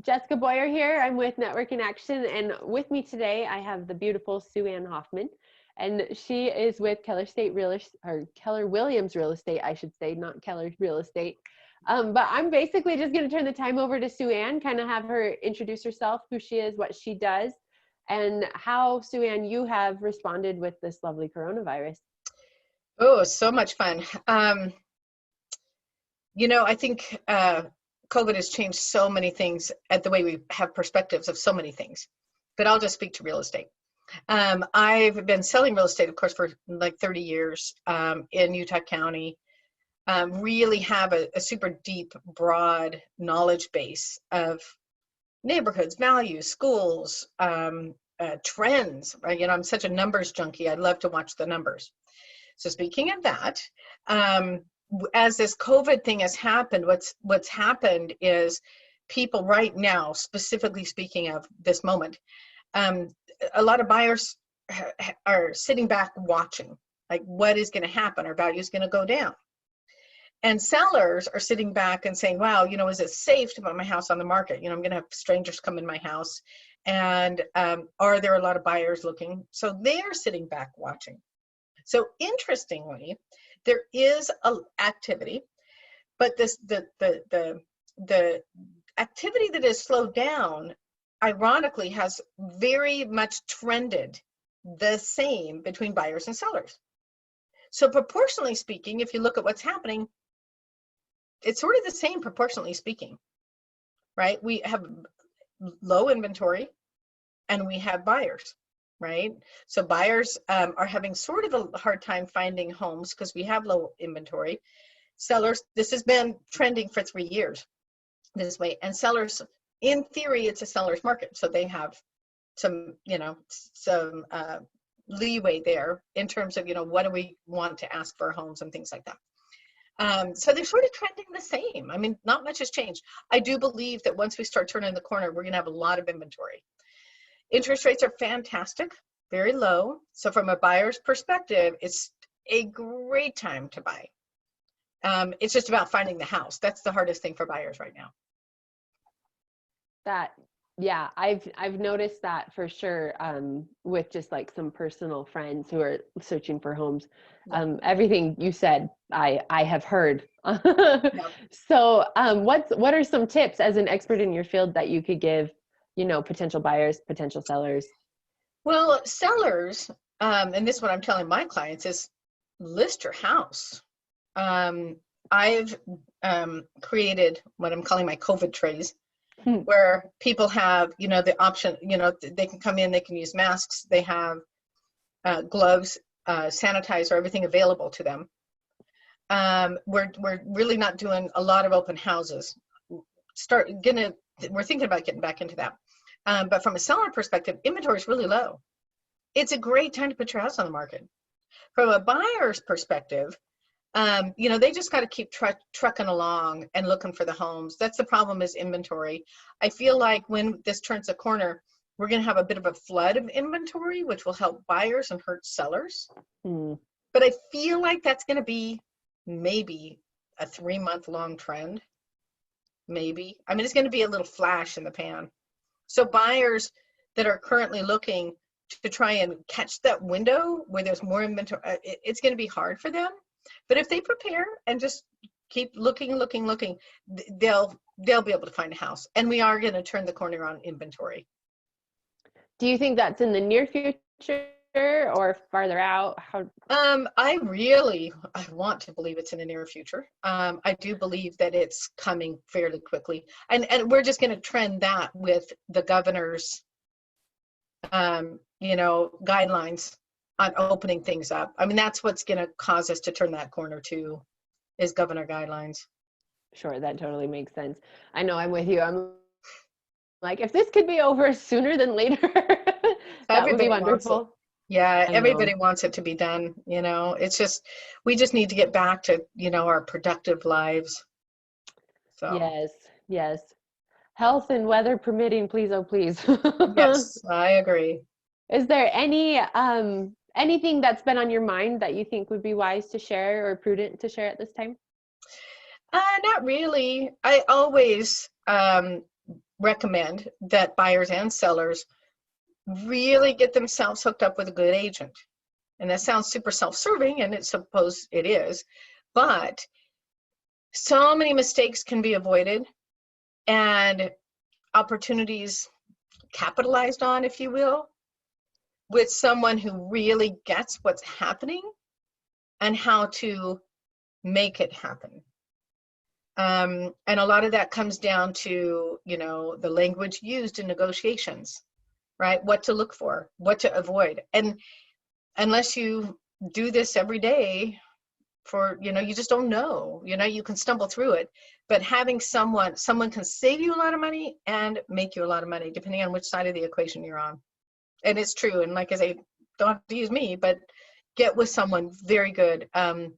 Jessica Boyer here. I'm with Network in Action, and with me today I have the beautiful SuAnne Hoffman, and she is with Keller Williams Real Estate, I should say, not Keller Real Estate. But I'm basically just going to turn the time over to SuAnne, kind of have her introduce herself, who she is, what she does, and how, SuAnne, you have responded with this lovely coronavirus. Oh, so much fun. I think COVID has changed so many things at the way we have perspectives of so many things, but I'll just speak to real estate. I've been selling real estate, of course, for like 30 years in Utah County. Really have a super deep, broad knowledge base of neighborhoods, values, schools, trends. I'm such a numbers junkie. I love to watch the numbers. So speaking of that, as this COVID thing has happened, what's happened is people right now, specifically speaking of this moment, a lot of buyers are sitting back watching, like what is going to happen? Our value is going to go down. And sellers are sitting back and saying, wow, is it safe to put my house on the market? I'm going to have strangers come in my house. And are there a lot of buyers looking? So they're sitting back watching. So interestingly, there is a activity, but the activity that has slowed down, ironically, has very much trended the same between buyers and sellers. So proportionally speaking, if you look at what's happening, it's sort of the same proportionally speaking, right? We have low inventory and we have buyers. Right? So buyers are having sort of a hard time finding homes because we have low inventory. Sellers, this has been trending for 3 years this way. And sellers, in theory, it's a seller's market. So they have some leeway there in terms of, what do we want to ask for homes and things like that. So they're sort of trending the same. I mean, not much has changed. I do believe that once we start turning the corner, we're going to have a lot of inventory. Interest rates are fantastic, very low. So from a buyer's perspective, it's a great time to buy. It's just about finding the house. That's the hardest thing for buyers right now. Yeah, I've noticed that for sure, with just like some personal friends who are searching for homes. Everything you said, I have heard. Yep. So what are some tips as an expert in your field that you could give potential buyers, potential sellers? Well, sellers, and this is what I'm telling my clients, is list your house. I've created what I'm calling my COVID trays, where people have, the option, they can come in, they can use masks, they have gloves, sanitizer, everything available to them. We're really not doing a lot of open houses. We're thinking about getting back into that. But from a seller perspective, inventory is really low. It's a great time to put your house on the market. From a buyer's perspective, they just got to keep trucking along and looking for the homes. That's the problem, is inventory. I feel like when this turns a corner, we're going to have a bit of a flood of inventory, which will help buyers and hurt sellers. But I feel like that's going to be maybe a 3-month-long trend. Maybe. I mean, it's going to be a little flash in the pan. So buyers that are currently looking to try and catch that window where there's more inventory, it's going to be hard for them. But if they prepare and just keep looking, they'll be able to find a house. And we are going to turn the corner on inventory. Do you think that's in the near future or farther out? I want to believe it's in the near future. I do believe that it's coming fairly quickly, and we're just going to trend that with the governor's guidelines on opening things up. I mean, that's what's going to cause us to turn that corner too, is governor guidelines. Sure, that totally makes sense. I know, I'm with you. I'm like, if this could be over sooner than later, that would be wonderful. Yeah, everybody wants it to be done. It's just, we just need to get back to, our productive lives. So Yes. Health and weather permitting, please, oh please. Yes, I agree. Is there anything that's been on your mind that you think would be wise to share or prudent to share at this time? Not really. I always recommend that buyers and sellers really get themselves hooked up with a good agent. And that sounds super self-serving, and it's suppose it is, but so many mistakes can be avoided and opportunities capitalized on, if you will, with someone who really gets what's happening and how to make it happen. And a lot of that comes down to, the language used in negotiations, right? What to look for, what to avoid. And unless you do this every day you just don't know, you can stumble through it, but having someone can save you a lot of money and make you a lot of money, depending on which side of the equation you're on. And it's true. And like I say, don't have to use me, but get with someone very good, that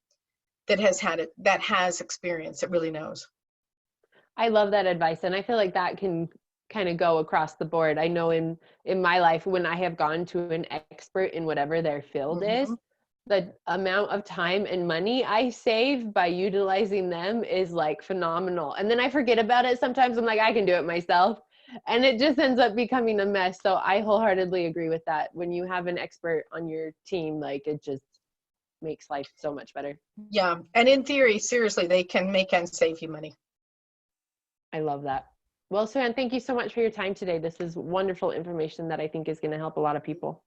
has experience, that really knows. I love that advice. And I feel like that can kind of go across the board. I know in my life, when I have gone to an expert in whatever their field is, the amount of time and money I save by utilizing them is like phenomenal. And then I forget about it. Sometimes I'm like, I can do it myself. And it just ends up becoming a mess. So I wholeheartedly agree with that. When you have an expert on your team, like, it just makes life so much better. Yeah. And in theory, seriously, they can make and save you money. I love that. Well, SuAnne, thank you so much for your time today. This is wonderful information that I think is going to help a lot of people.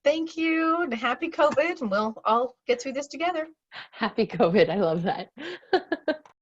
Thank you. And happy COVID, and we'll all get through this together. Happy COVID. I love that.